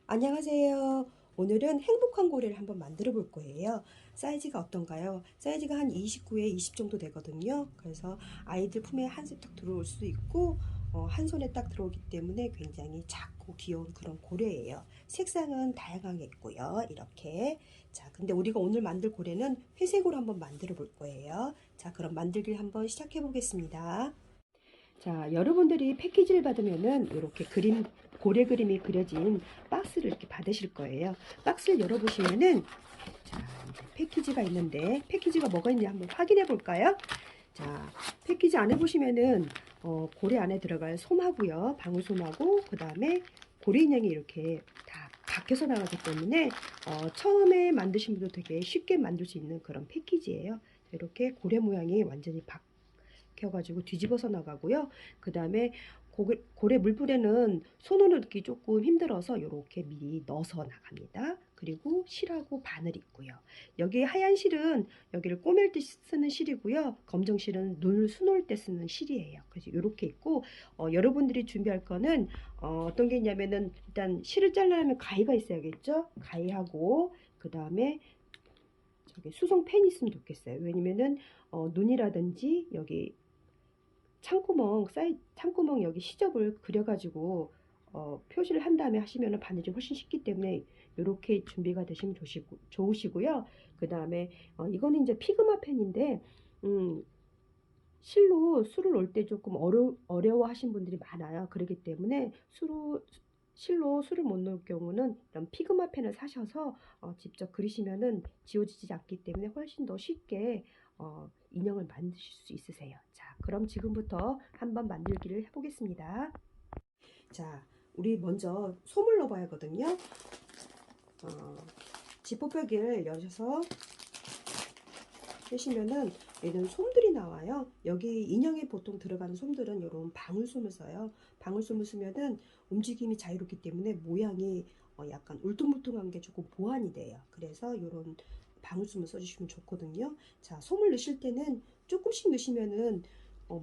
안녕하세요. 오늘은 행복한 고래를 한번 만들어 볼 거예요. 사이즈가 어떤가요? 사이즈가 한 29에 20 정도 되거든요. 그래서 아이들 품에 한 손에 딱 들어올 수도 있고 한 손에 딱 들어오기 때문에 굉장히 작고 귀여운 그런 고래예요. 색상은 다양하게 있고요. 이렇게. 자, 근데 우리가 오늘 만들 고래는 회색으로 한번 만들어 볼 거예요. 자, 그럼 만들기를 한번 시작해 보겠습니다. 자, 여러분들이 패키지를 받으면은 이렇게 고래 그림이 그려진 박스를 이렇게 받으실 거예요. 박스를 열어보시면은, 자, 이제 패키지가 있는데, 패키지가 뭐가 있는지 한번 확인해 볼까요? 자, 패키지 안에 보시면은, 고래 안에 들어갈 솜하고요. 방울솜하고, 그 다음에 고래 인형이 이렇게 다 박혀서 나가기 때문에, 처음에 만드신 분도 되게 쉽게 만들 수 있는 그런 패키지예요. 이렇게 고래 모양이 완전히 켜가지고 뒤집어서 나가고요. 그 다음에 고래 물불에는 손으로 넣기 조금 힘들어서 이렇게 미리 넣어서 나갑니다. 그리고 실하고 바늘 있고요. 여기 하얀 실은 여기를 꼬맬 때 쓰는 실이고요. 검정 실은 눈을 수놓을 때 쓰는 실이에요. 그래서 이렇게 있고 여러분들이 준비할 거는 어떤 게 있냐면은 일단 실을 잘라면 가위가 있어야겠죠. 가위하고 그 다음에 저기 수성 펜 있으면 좋겠어요. 왜냐면은 눈이라든지 여기 창구멍 여기 시접을 그려가지고 표시를 한 다음에 하시면 바느질이 훨씬 쉽기 때문에 이렇게 준비가 되시면 좋으시고요. 그 다음에 이거는 이제 피그마 펜인데 실로 술을 올 때 조금 어려워하신 분들이 많아요. 그렇기 때문에 실로 술을 못 넣을 경우는 이런 피그마 펜을 사셔서 직접 그리시면은 지워지지 않기 때문에 훨씬 더 쉽게 인형을 만드실 수 있으세요. 자, 그럼 지금부터 한번 만들기를 해보겠습니다. 자, 우리 먼저 솜을 넣어봐야 하거든요. 지퍼백을 여셔서 빼시면은 얘는 솜들이 나와요. 여기 인형에 보통 들어가는 솜들은 이런 방울솜을 써요. 방울솜을 쓰면은 움직임이 자유롭기 때문에 모양이 약간 울퉁불퉁한 게 조금 보완이 돼요. 그래서 이런 방울솜을 써주시면 좋거든요. 자, 솜을 넣으실 때는 조금씩 넣으시면은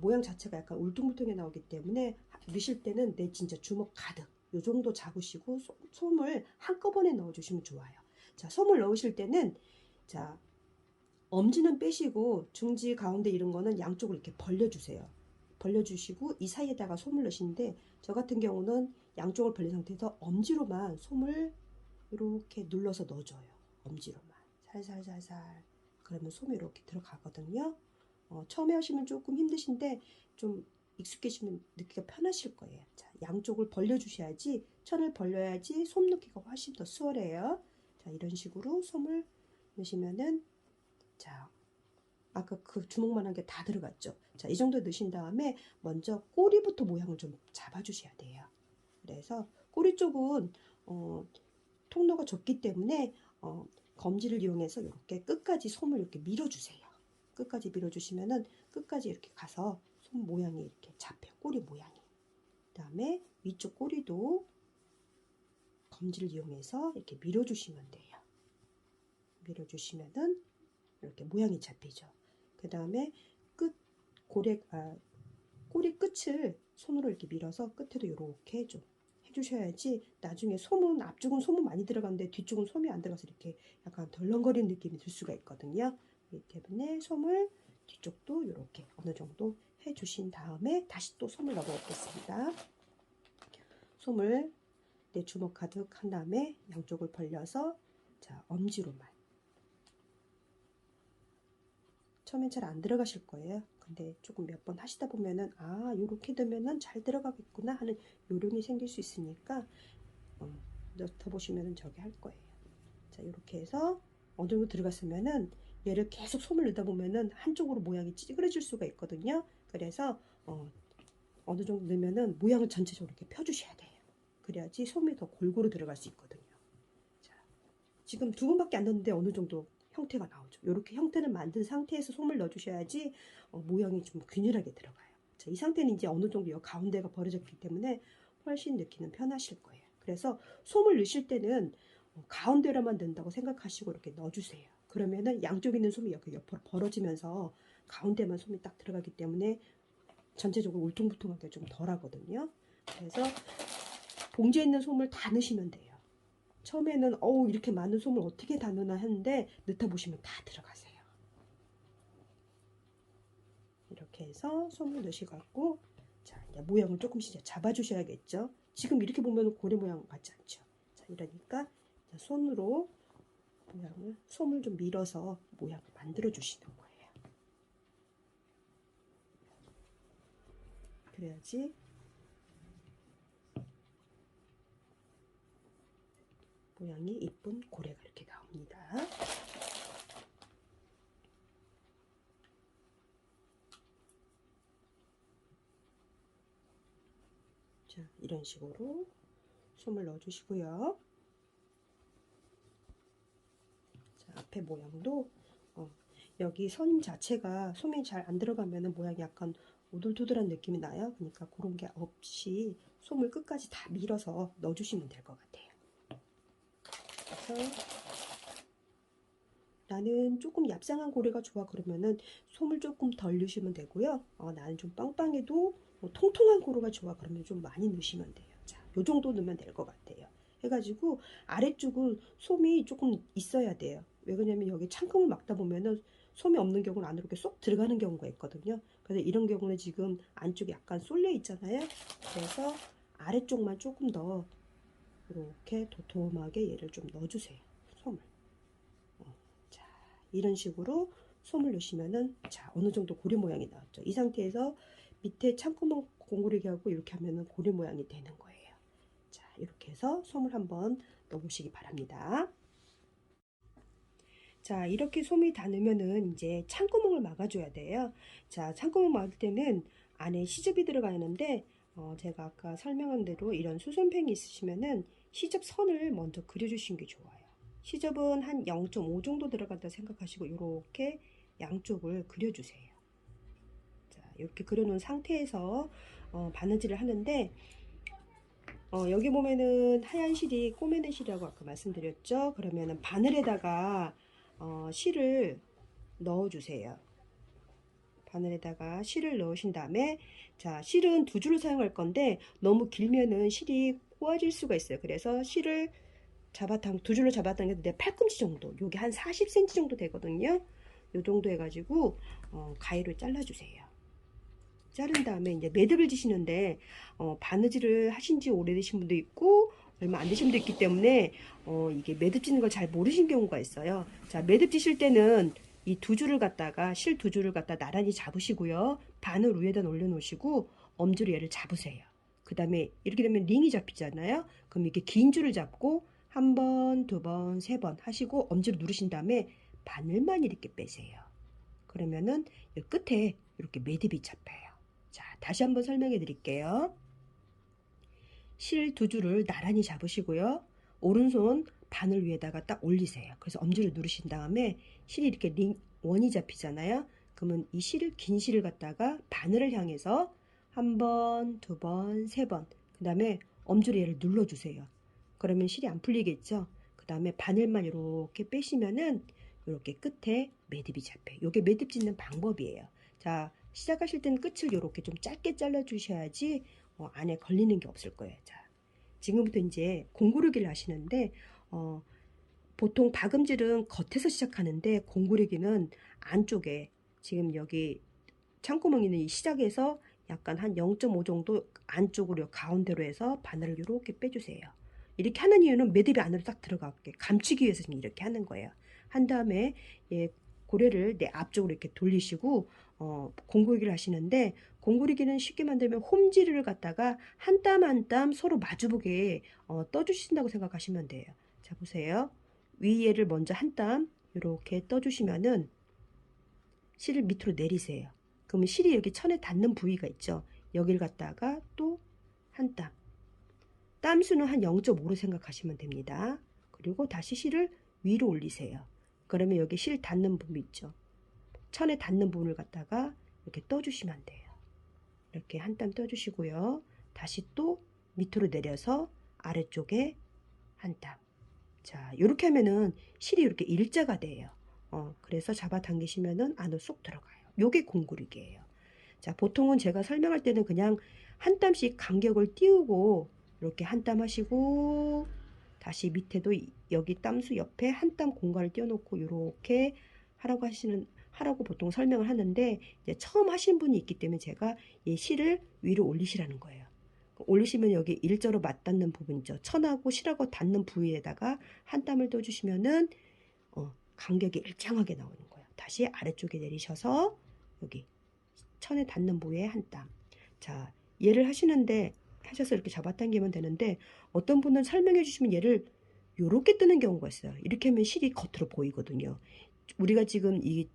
모양 자체가 약간 울퉁불퉁해 나오기 때문에 넣으실 때는 내 진짜 주먹 가득 요 정도 잡으시고 솜을 한꺼번에 넣어주시면 좋아요. 자, 솜을 넣으실 때는 자, 엄지는 빼시고 중지 가운데 이런 거는 양쪽으로 이렇게 벌려주세요. 벌려주시고 이 사이에다가 솜을 넣으시는데 저 같은 경우는 양쪽을 벌린 상태에서 엄지로만 솜을 이렇게 눌러서 넣어줘요. 엄지로만 살살살살. 그러면 솜이 이렇게 들어가거든요. 처음에 하시면 조금 힘드신데 좀 익숙해지면 넣기가 편하실 거예요. 자, 양쪽을 벌려주셔야지 천을 벌려야지 솜 넣기가 훨씬 더 수월해요. 자, 이런 식으로 솜을 넣으시면은 자, 아까 그 주먹만한 게 다 들어갔죠. 자, 이 정도 넣으신 다음에 먼저 꼬리부터 모양을 좀 잡아주셔야 돼요. 그래서 꼬리 쪽은 통로가 좁기 때문에 검지를 이용해서 이렇게 끝까지 솜을 이렇게 밀어주세요. 끝까지 밀어주시면은 끝까지 이렇게 가서 솜 모양이 이렇게 잡혀요. 꼬리 모양이. 그 다음에 위쪽 꼬리도 검지를 이용해서 이렇게 밀어주시면 돼요. 밀어주시면은 이렇게 모양이 잡히죠. 그 다음에 꼬리 끝을 손으로 이렇게 밀어서 끝에도 이렇게 좀 해주셔야지 나중에 앞쪽은 솜은 많이 들어가는데 뒤쪽은 솜이 안 들어가서 이렇게 약간 덜렁거리는 느낌이 들 수가 있거든요. 그렇기 때문에 솜을 뒤쪽도 이렇게 어느 정도 해주신 다음에 다시 또 솜을 넣어 보겠습니다. 솜을 내 주먹 가득 한 다음에 양쪽을 벌려서 자, 엄지로만 처음엔 잘 안 들어가실 거예요. 근데 조금 몇 번 하시다 보면은 요렇게 되면은 잘 들어가겠구나 하는 요령이 생길 수 있으니까 넣다 보시면은 저기 할 거예요. 자, 이렇게 해서 어느 정도 들어갔으면은 얘를 계속 솜을 넣다 보면은 한쪽으로 모양이 찌그러질 수가 있거든요. 그래서 어느 정도 넣으면은 모양을 전체적으로 이렇게 펴주셔야 돼요. 그래야지 솜이 더 골고루 들어갈 수 있거든요. 자, 지금 두 번밖에 안 넣었는데 어느 정도 형태가 나오죠. 이렇게 형태를 만든 상태에서 솜을 넣어주셔야지 모양이 좀 균일하게 들어가요. 자, 이 상태는 이제 어느 정도 이 가운데가 벌어졌기 때문에 훨씬 넣기는 편하실 거예요. 그래서 솜을 넣으실 때는 가운데로만 넣는다고 생각하시고 이렇게 넣어주세요. 그러면은 양쪽에 있는 솜이 이렇게 옆으로 벌어지면서 가운데만 솜이 딱 들어가기 때문에 전체적으로 울퉁불퉁하게 좀 덜 하거든요. 그래서 봉지에 있는 솜을 다 넣으시면 돼요. 처음에는 어우 이렇게 많은 솜을 어떻게 다누나 했는데 넣다 보시면 다 들어가세요. 이렇게 해서 솜을 넣으셔갖고 자 이제 모양을 조금씩 잡아주셔야겠죠. 지금 이렇게 보면 고래 모양 같지 않죠. 자 이러니까 손으로 모양을 솜을 좀 밀어서 모양을 만들어 주시는 거예요. 그래야지 모양이 이쁜 고래가 이렇게 나옵니다. 자, 이런 식으로 솜을 넣어 주시고요. 자, 앞에 모양도 여기 선 자체가 솜이 잘 안 들어가면 모양이 약간 오돌토돌한 느낌이 나요. 그러니까 그런 게 없이 솜을 끝까지 다 밀어서 넣어주시면 될 것 같아요. 그래서 나는 조금 얍상한 고래가 좋아 그러면은 솜을 조금 덜 넣으시면 되고요. 나는 좀 빵빵해도 통통한 고래가 좋아 그러면 좀 많이 넣으시면 돼요. 자, 요 정도 넣으면 될 것 같아요. 해가지고 아래쪽은 솜이 조금 있어야 돼요. 왜 그러냐면 여기 창금을 막다 보면은 솜이 없는 경우는 안으로 이렇게 쏙 들어가는 경우가 있거든요. 그래서 이런 경우는 지금 안쪽이 약간 쏠려 있잖아요. 그래서 아래쪽만 조금 더 이렇게 도톰하게 얘를 좀 넣어주세요. 솜을. 자, 이런 식으로 솜을 넣으시면은 자 어느 정도 고리 모양이 나왔죠. 이 상태에서 밑에 창구멍 공구리기 하고 이렇게 하면은 고리 모양이 되는 거예요. 자, 이렇게 해서 솜을 한번 넣어보시기 바랍니다. 자, 이렇게 솜이 다 넣으면은 이제 창구멍을 막아줘야 돼요. 자, 창구멍 막을 때는 안에 시접이 들어가는데 제가 아까 설명한 대로 이런 수선펜이 있으시면은 시접 선을 먼저 그려주시는 게 좋아요. 시접은 한 0.5 정도 들어간다 생각하시고 이렇게 양쪽을 그려주세요. 자, 이렇게 그려놓은 상태에서 바느질을 하는데 여기 보면은 하얀 실이 꼬매낸 실이라고 아까 말씀드렸죠. 그러면은 바늘에다가 실을 넣어주세요. 바늘에다가 실을 넣으신 다음에 자 실은 두 줄을 사용할 건데 너무 길면은 실이 꼬아질 수가 있어요. 그래서 실을 두 줄로 잡아당겨도 내 팔꿈치 정도 요게 한 40cm 정도 되거든요. 요 정도 해가지고 가위로 잘라주세요. 자른 다음에 이제 매듭을 지시는데 바느질을 하신 지 오래되신 분도 있고 얼마 안 되신 분도 있기 때문에 이게 매듭 짓는 걸 잘 모르신 경우가 있어요. 자, 매듭 지실 때는 이 두 줄을 갖다가 실 두 줄을 갖다 나란히 잡으시고요. 바늘 위에다 올려 놓으시고 엄지로 얘를 잡으세요. 그 다음에 이렇게 되면 링이 잡히잖아요. 그럼 이렇게 긴 줄을 잡고 한 번, 두 번, 세 번 하시고 엄지로 누르신 다음에 바늘만 이렇게 빼세요. 그러면은 끝에 이렇게 매듭이 잡혀요. 자, 다시 한번 설명해 드릴게요. 실 두 줄을 나란히 잡으시고요. 오른손 바늘 위에다가 딱 올리세요. 그래서 엄지를 누르신 다음에 실이 이렇게 원이 잡히잖아요. 그러면 이 긴 실을 갖다가 바늘을 향해서 한 번, 두 번, 세 번, 그 다음에 엄지로 얘를 눌러주세요. 그러면 실이 안 풀리겠죠. 그 다음에 바늘만 이렇게 빼시면은 이렇게 끝에 매듭이 잡혀요. 이게 매듭 짓는 방법이에요. 자, 시작하실 때는 끝을 이렇게 좀 짧게 잘라 주셔야지 안에 걸리는 게 없을 거예요. 자, 지금부터 이제 공구르기를 하시는데 보통 박음질은 겉에서 시작하는데 공구르기는 안쪽에 지금 여기 창구멍 있는 이 시작에서 약간 한 0.5 정도 안쪽으로 가운데로 해서 바늘을 이렇게 빼주세요. 이렇게 하는 이유는 매듭이 안으로 딱 들어가게 감추기 위해서 이렇게 하는 거예요. 한 다음에 고래를 내 앞쪽으로 이렇게 돌리시고 공구르기를 하시는데 공구르기는 쉽게 만들면 홈지를 갖다가 한 땀 한 땀 서로 마주보게 떠주신다고 생각하시면 돼요. 자, 보세요. 위에를 먼저 한 땀 이렇게 떠주시면은 실을 밑으로 내리세요. 그러면 실이 이렇게 천에 닿는 부위가 있죠. 여기를 갖다가 또 한 땀. 땀 수는 한 0.5로 생각하시면 됩니다. 그리고 다시 실을 위로 올리세요. 그러면 여기 실 닿는 부분 있죠. 천에 닿는 부분을 갖다가 이렇게 떠주시면 돼요. 이렇게 한 땀 떠주시고요. 다시 또 밑으로 내려서 아래쪽에 한 땀. 자, 이렇게 하면은 실이 이렇게 일자가 돼요. 그래서 잡아당기시면은 안으로 쏙 들어가요. 요게 공구르기예요. 자, 보통은 제가 설명할 때는 그냥 한 땀씩 간격을 띄우고 이렇게 한 땀 하시고 다시 밑에도 여기 땀수 옆에 한 땀 공간을 띄워놓고 이렇게 하라고 보통 설명을 하는데, 이제 처음 하신 분이 있기 때문에 제가 이 실을 위로 올리시라는 거예요. 올리시면 여기 일자로 맞닿는 부분이죠. 천하고 실하고 닿는 부위에다가 한 땀을 떠주시면은 간격이 일정하게 나오는 거예요. 다시 아래쪽에 내리셔서 여기 천에 닿는 부위에 한 땀. 자, 얘를 하셔서 이렇게 잡아당기면 되는데, 어떤 분은 설명해 주시면 얘를 요렇게 뜨는 경우가 있어요. 이렇게 하면 실이 겉으로 보이거든요. 우리가 지금 이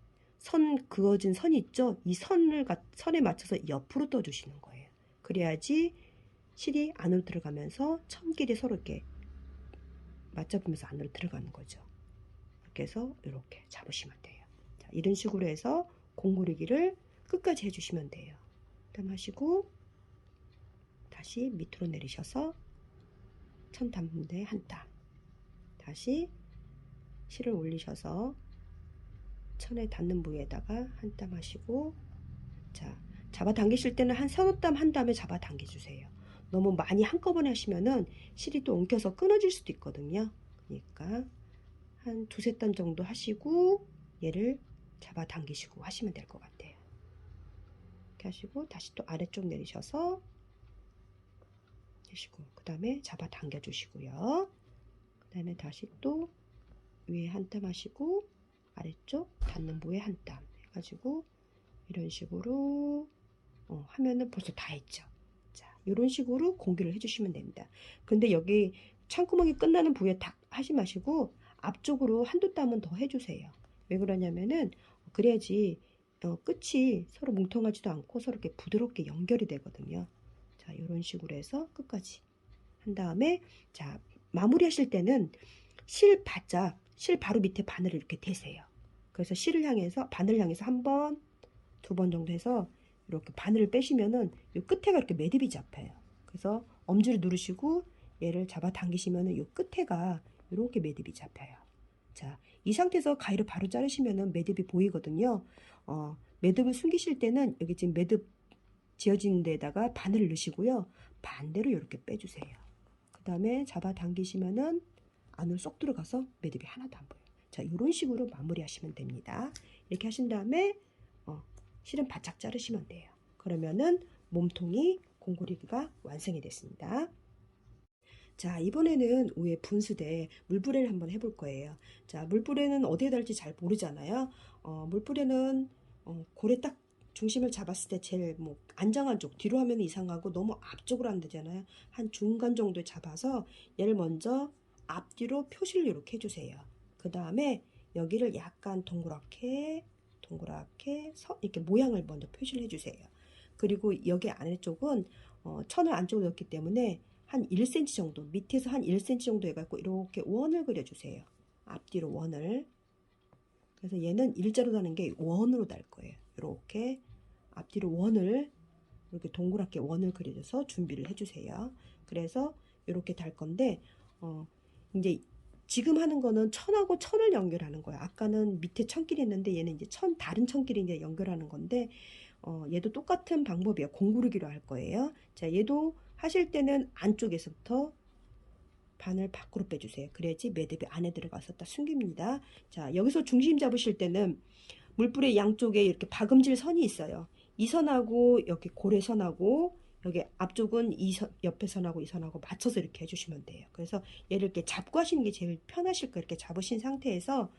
그어진 선이 있죠? 이 선에 맞춰서 옆으로 떠주시는 거예요. 그래야지 실이 안으로 들어가면서 천끼리 서로 이렇게 맞잡으면서 안으로 들어가는 거죠. 이렇게 해서 이렇게 잡으시면 돼요. 자, 이런 식으로 해서 공구리기를 끝까지 해주시면 돼요. 그다음 하시고 다시 밑으로 내리셔서 천 담는 데 한 땀, 다시 실을 올리셔서 천에 닿는 부위에다가 한 땀 하시고, 자, 잡아 당기실 때는 한 서너 땀 한 다음에 잡아 당겨 주세요. 너무 많이 한꺼번에 하시면은 실이 또 엉켜서 끊어질 수도 있거든요. 그러니까 한 두세 땀 정도 하시고 얘를 잡아 당기시고 하시면 될 것 같아요. 이렇게 하시고 다시 또 아래쪽 내리셔서 하시고, 그 다음에 잡아 당겨 주시고요. 그 다음에 다시 또 위에 한 땀 하시고 아래쪽 닿는 부위에 한 땀 해가지고 이런 식으로 하면은 벌써 다 했죠. 자, 이런 식으로 공기를 해주시면 됩니다. 근데 여기 창구멍이 끝나는 부위에 딱 하지 마시고 앞쪽으로 한두 땀은 더 해주세요. 왜 그러냐면은 그래야지 끝이 서로 뭉텅하지도 않고 서로 이렇게 부드럽게 연결이 되거든요. 자, 이런 식으로 해서 끝까지 한 다음에, 자, 마무리 하실 때는 실 바로 밑에 바늘을 이렇게 대세요. 그래서 바늘을 향해서 한 번, 두 번 정도 해서 이렇게 바늘을 빼시면은 이 끝에가 이렇게 매듭이 잡혀요. 그래서 엄지를 누르시고 얘를 잡아 당기시면은 이 끝에가 이렇게 매듭이 잡혀요. 자, 이 상태에서 가위로 바로 자르시면은 매듭이 보이거든요. 매듭을 숨기실 때는 여기 지금 매듭 지어진 데다가 바늘을 넣으시고요. 반대로 이렇게 빼주세요. 그 다음에 잡아 당기시면은 안으로 쏙 들어가서 매듭이 하나도 안 보여요. 자, 이런 식으로 마무리 하시면 됩니다. 이렇게 하신 다음에 실은 바짝 자르시면 돼요. 그러면은 몸통이 공구리기가 완성이 됐습니다. 자, 이번에는 위에 분수대 물뿌레를 한번 해볼 거예요. 자, 물뿌레는 어디에 달지 잘 모르잖아요. 물뿌레는 고래 딱 중심을 잡았을 때 제일 안정한 쪽, 뒤로 하면 이상하고 너무 앞쪽으로 안 되잖아요. 한 중간 정도에 잡아서 얘를 먼저 앞뒤로 표시를 이렇게 해주세요. 그 다음에 여기를 약간 동그랗게 이렇게 모양을 먼저 표시를 해주세요. 그리고 여기 아래쪽은 천을 안쪽으로 넣었기 때문에 한 1cm 정도, 밑에서 한 1cm 정도 해갖고 이렇게 원을 그려주세요. 앞뒤로 원을. 그래서 얘는 일자로 다는 게 원으로 달 거예요. 이렇게 앞뒤로 원을, 이렇게 동그랗게 원을 그려줘서 준비를 해주세요. 그래서 이렇게 달 건데, 이제 지금 하는 거는 천하고 천을 연결하는 거예요. 아까는 밑에 천끼리 했는데 얘는 이제 다른 천끼리 이제 연결하는 건데, 얘도 똑같은 방법이에요. 공구르기로 할 거예요. 자, 얘도 하실 때는 안쪽에서부터 바늘 밖으로 빼주세요. 그래야지 매듭이 안에 들어가서 딱 숨깁니다. 자, 여기서 중심 잡으실 때는 물불의 양쪽에 이렇게 박음질 선이 있어요. 이 선하고 여기 고래선하고 여기 앞쪽은 옆에 선하고 이 선하고 맞춰서 이렇게 해주시면 돼요. 그래서 얘를 이렇게 잡고 하시는 게 제일 편하실 거예요. 이렇게 잡으신 상태에서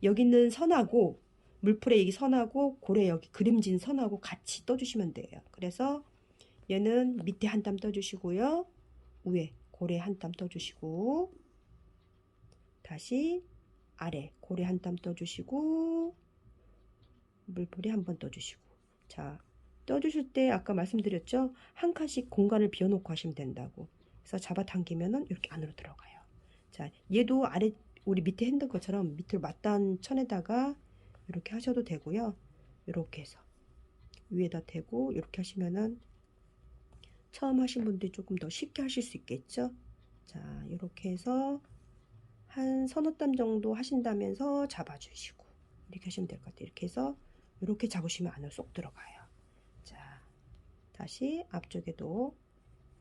여기 있는 선하고 물풀에 여기 선하고 고래 여기 그림진 선하고 같이 떠주시면 돼요. 그래서 얘는 밑에 한 땀 떠주시고요. 위에 고래 한 땀 떠주시고, 다시 아래 고래 한 땀 떠주시고, 물풀에 한 번 떠주시고. 자, 떠주실 때 아까 말씀드렸죠? 한 칸씩 공간을 비워놓고 하시면 된다고. 그래서 잡아당기면은 이렇게 안으로 들어가요. 자, 얘도 아래 우리 밑에 했던 것처럼 밑으로 맞닿은 천에다가 이렇게 하셔도 되고요. 이렇게 해서 위에다 대고 이렇게 하시면은 처음 하신 분들이 조금 더 쉽게 하실 수 있겠죠. 자, 이렇게 해서 한 서너 땀 정도 하신다면서 잡아주시고 이렇게 하시면 될 것 같아요. 이렇게 해서 이렇게 잡으시면 안으로 쏙 들어가요. 자, 다시 앞쪽에도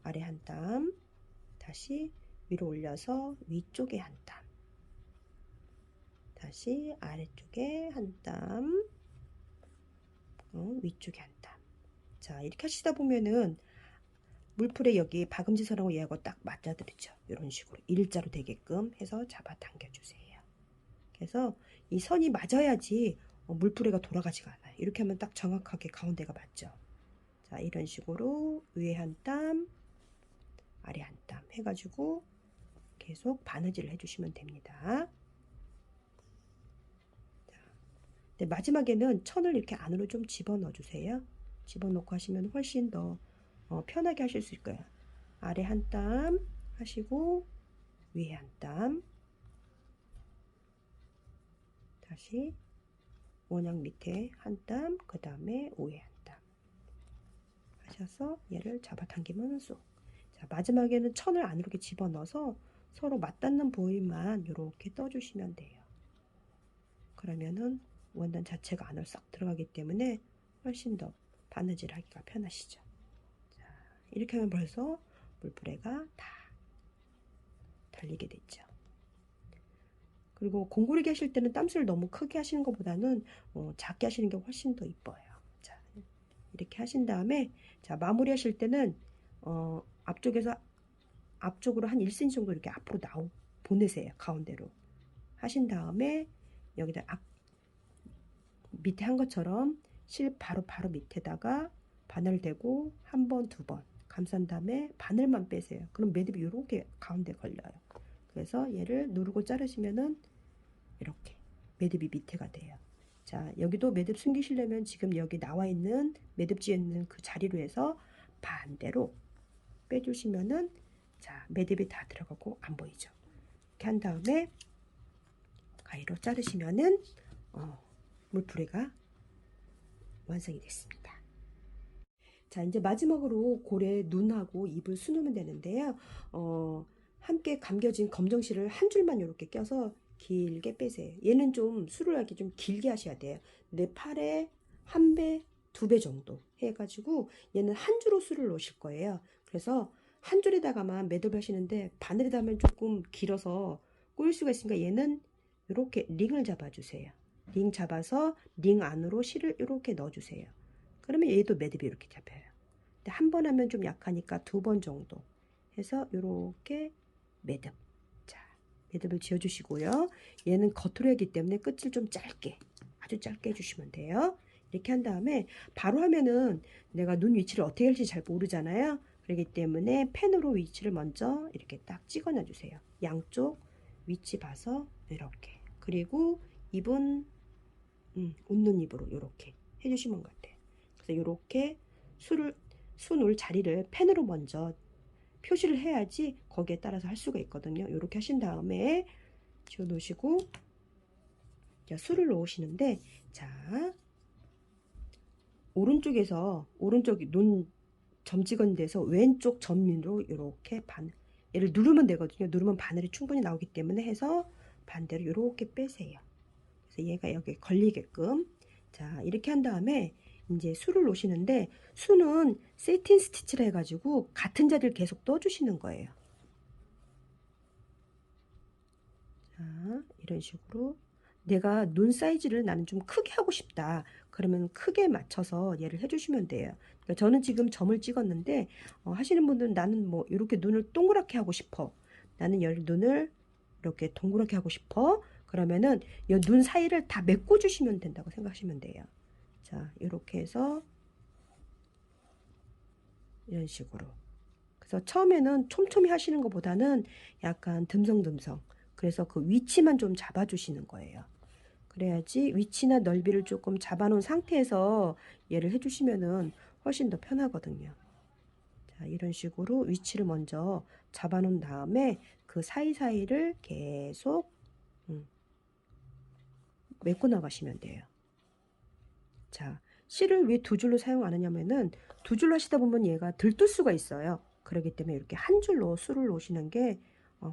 아래 한 땀, 다시 위로 올려서 위쪽에 한 땀, 다시 아래쪽에 한 땀, 위쪽에 한 땀. 자, 이렇게 하시다 보면은 물풀에 여기 박음지선하고 얘하고 딱 맞아들이죠. 이런 식으로 일자로 되게끔 해서 잡아당겨 주세요. 그래서 이 선이 맞아야지 물풀에가 돌아가지가 않아요. 이렇게 하면 딱 정확하게 가운데가 맞죠. 자, 이런 식으로 위에 한 땀, 아래 한 땀 해가지고 계속 바느질을 해주시면 됩니다. 자, 네, 마지막에는 천을 이렇게 안으로 좀 집어넣어 주세요. 집어넣고 하시면 훨씬 더 편하게 하실 수 있을 거예요. 아래 한 땀 하시고 위에 한 땀, 다시 원형 밑에 한 땀, 그 다음에 위에 한 땀 하셔서 얘를 잡아당기면 쏙. 자, 마지막에는 천을 안으로 이렇게 집어넣어서 서로 맞닿는 부위만 이렇게 떠주시면 돼요. 그러면은 원단 자체가 안으로 싹 들어가기 때문에 훨씬 더 바느질 하기가 편하시죠. 자, 이렇게 하면 벌써 물풀레가 다 달리게 됐죠. 그리고 공구리기 하실 때는 땀수를 너무 크게 하시는 것보다는 작게 하시는 게 훨씬 더 이뻐요. 자, 이렇게 하신 다음에 자, 마무리 하실 때는 앞쪽에서 앞쪽으로 한 1cm 정도 이렇게 앞으로 보내세요. 가운데로 하신 다음에 여기다 밑에 한 것처럼 실 바로 밑에다가 바늘 대고 한 번, 두 번 감싼 다음에 바늘만 빼세요. 그럼 매듭이 이렇게 가운데 걸려요. 그래서 얘를 누르고 자르시면은 이렇게 매듭이 밑에가 돼요. 자, 여기도 매듭 숨기시려면 지금 여기 나와 있는 매듭지에 있는 그 자리로 해서 반대로 빼주시면은 자, 매듭이 다 들어가고 안 보이죠. 이렇게 한 다음에 가위로 자르시면은 물풀이가 완성이 됐습니다. 자, 이제 마지막으로 골에 눈하고 입을 수놓으면 되는데요. 함께 감겨진 검정실을 한 줄만 이렇게 껴서 길게 빼세요. 얘는 좀 술을 하기 좀 길게 하셔야 돼요. 내 팔에 한 배, 두 배 정도 해가지고 얘는 한 줄로 술을 놓으실 거예요. 그래서 한 줄에다가만 매듭을 하시는데 바늘에다 하면 조금 길어서 꼬일 수가 있으니까 얘는 이렇게 링을 잡아주세요. 링 잡아서 링 안으로 실을 이렇게 넣어주세요. 그러면 얘도 매듭이 이렇게 잡혀요. 근데 한 번 하면 좀 약하니까 두 번 정도 해서 이렇게 매듭. 자, 매듭을 지어주시고요. 얘는 겉으로 하기 때문에 끝을 좀 짧게, 아주 짧게 해주시면 돼요. 이렇게 한 다음에 바로 하면은 내가 눈 위치를 어떻게 할지 잘 모르잖아요. 그렇기 때문에 펜으로 위치를 먼저 이렇게 딱 찍어놔 주세요. 양쪽 위치 봐서 이렇게. 그리고 입은 웃는 입으로 이렇게 해주시면 같아요. 그래서 이렇게 수놓을 자리를 펜으로 먼저 표시를 해야지 거기에 따라서 할 수가 있거든요. 이렇게 하신 다음에 지워 놓으시고 술을 놓으시는데 자, 오른쪽에서 오른쪽 눈 점 찍은 데서 왼쪽 점민으로 이렇게 얘를 누르면 되거든요. 누르면 바늘이 충분히 나오기 때문에 해서 반대로 이렇게 빼세요. 그래서 얘가 여기 걸리게끔. 자, 이렇게 한 다음에 이제 수를 놓으시는데 수는 세틴 스티치를 해가지고 같은 자리를 계속 떠주시는 거예요. 자, 이런 식으로 내가 눈 사이즈를 나는 좀 크게 하고 싶다. 그러면 크게 맞춰서 얘를 해주시면 돼요. 그러니까 저는 지금 점을 찍었는데 하시는 분들은 나는 뭐 이렇게 눈을 동그랗게 하고 싶어. 나는 눈을 이렇게 동그랗게 하고 싶어. 그러면은 이 눈 사이를 다 메꿔 주시면 된다고 생각하시면 돼요. 자, 이렇게 해서 이런 식으로. 그래서 처음에는 촘촘히 하시는 것보다는 약간 듬성듬성. 그래서 그 위치만 좀 잡아주시는 거예요. 그래야지 위치나 넓이를 조금 잡아놓은 상태에서 얘를 해주시면은 훨씬 더 편하거든요. 자, 이런 식으로 위치를 먼저 잡아놓은 다음에 그 사이사이를 계속 메꿔 나가시면 돼요. 자, 실을 왜 두 줄로 사용 안 하냐면은 두 줄로 하시다 보면 얘가 들뜰 수가 있어요. 그렇기 때문에 이렇게 한 줄로 술을 놓으시는 게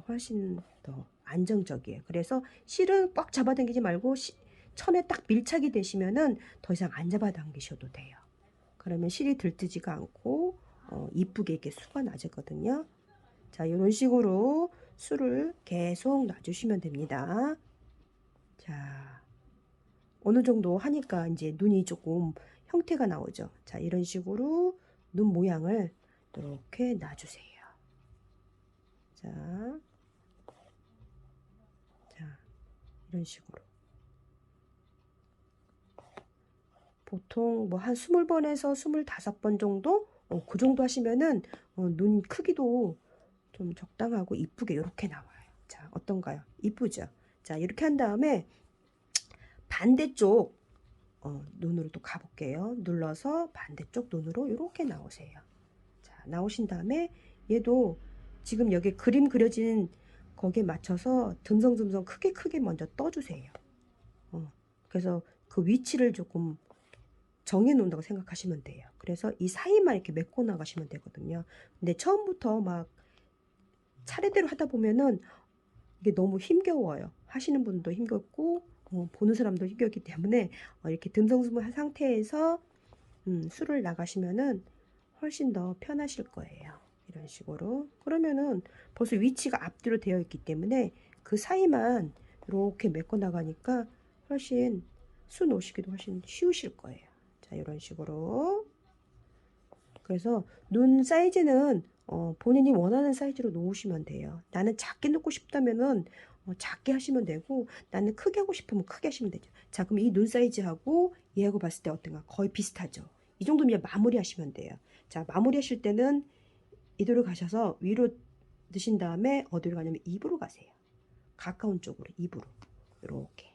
훨씬 더 안정적이에요. 그래서 실은 꽉 잡아당기지 말고 천에 딱 밀착이 되시면은 더 이상 안 잡아당기셔도 돼요. 그러면 실이 들뜨지가 않고 이쁘게 이렇게 수가 나지거든요. 자, 이런 식으로 술을 계속 놔주시면 됩니다. 자, 어느 정도 하니까 이제 눈이 조금 형태가 나오죠. 자, 이런 식으로 눈 모양을 이렇게 놔주세요. 자, 이런 식으로. 보통 뭐 한 20번에서 25번 정도? 그 정도 하시면은 눈 크기도 좀 적당하고 이쁘게 이렇게 나와요. 자, 어떤가요? 이쁘죠? 자, 이렇게 한 다음에 반대쪽 눈으로 또 가볼게요. 눌러서 반대쪽 눈으로 이렇게 나오세요. 자, 나오신 다음에 얘도 지금 여기 그림 그려진 거기에 맞춰서 듬성듬성 크게 먼저 떠주세요. 그래서 그 위치를 조금 정해 놓는다고 생각하시면 돼요. 그래서 이 사이만 이렇게 메꿔 나가시면 되거든요. 근데 처음부터 막 차례대로 하다 보면은 이게 너무 힘겨워요. 하시는 분도 힘겹고 보는 사람도 힘겹기 때문에 이렇게 듬성듬성한 상태에서 술을 나가시면은 훨씬 더 편하실 거예요. 이런 식으로. 그러면은 벌써 위치가 앞뒤로 되어 있기 때문에 그 사이만 이렇게 메꿔 나가니까 훨씬 수 놓으시기도 훨씬 쉬우실 거예요. 자, 이런 식으로. 그래서 눈 사이즈는 본인이 원하는 사이즈로 놓으시면 돼요. 나는 작게 놓고 싶다면은 작게 하시면 되고, 나는 크게 하고 싶으면 크게 하시면 되죠. 자, 그럼 이 눈 사이즈하고 얘하고 봤을 때 어떤가? 거의 비슷하죠. 이 정도면 마무리 하시면 돼요. 자, 마무리 하실 때는 이대로 가셔서 위로 드신 다음에 어디로 가냐면 입으로 가세요. 가까운 쪽으로, 입으로. 이렇게.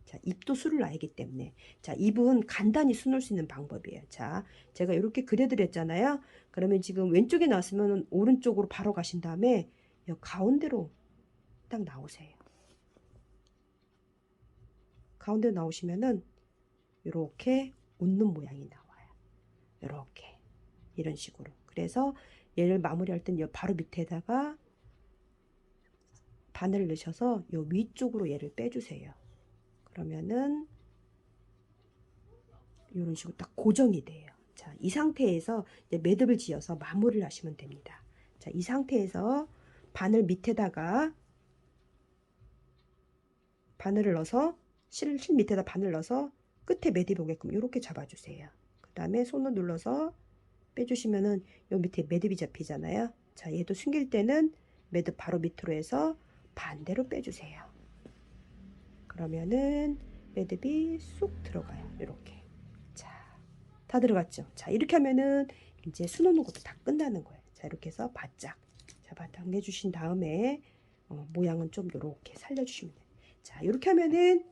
자, 입도 술을 놔야기 때문에. 자, 입은 간단히 수놓을 수 있는 방법이에요. 자, 제가 이렇게 그려드렸잖아요. 그러면 지금 왼쪽에 나왔으면 오른쪽으로 바로 가신 다음에 이 가운데로 딱 나오세요. 가운데 나오시면은 이렇게 웃는 모양이 나와요. 이렇게. 이런 식으로. 그래서 얘를 마무리할 땐 바로 밑에다가 바늘을 넣으셔서 요 위쪽으로 얘를 빼주세요. 그러면은 이런 식으로 딱 고정이 돼요. 자, 이 상태에서 이제 매듭을 지어서 마무리를 하시면 됩니다. 자, 이 상태에서 바늘 밑에다가 바늘을 넣어서 실 밑에다 바늘 넣어서 끝에 매듭이 오게끔 이렇게 잡아주세요. 그 다음에 손을 눌러서 빼주시면은 요 밑에 매듭이 잡히잖아요. 자, 얘도 숨길 때는 매듭 바로 밑으로 해서 반대로 빼주세요. 그러면은 매듭이 쏙 들어가요. 이렇게. 자, 다 들어갔죠. 자, 이렇게 하면은 이제 수놓는 것도 다 끝나는 거예요. 자, 이렇게 해서 바짝 잡아당겨주신 다음에 모양은 좀 이렇게 살려주시면 돼요. 자, 이렇게 하면은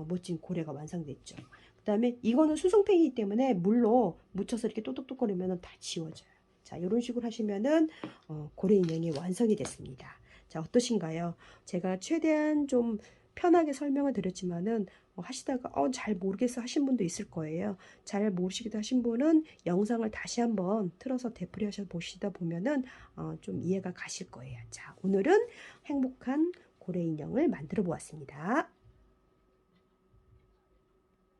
멋진 고래가 완성됐죠. 그 다음에 이거는 수성팽이기 때문에 물로 묻혀서 이렇게 똑똑똑거리면 다 지워져요. 자, 이런 식으로 하시면은 고래 인형이 완성이 됐습니다. 자, 어떠신가요? 제가 최대한 좀 편하게 설명을 드렸지만은 하시다가 잘 모르겠어 하신 분도 있을 거예요. 잘 모르시기도 하신 분은 영상을 다시 한번 틀어서 되풀이하셔 보시다 보면은 좀 이해가 가실 거예요. 자, 오늘은 행복한 고래 인형을 만들어 보았습니다.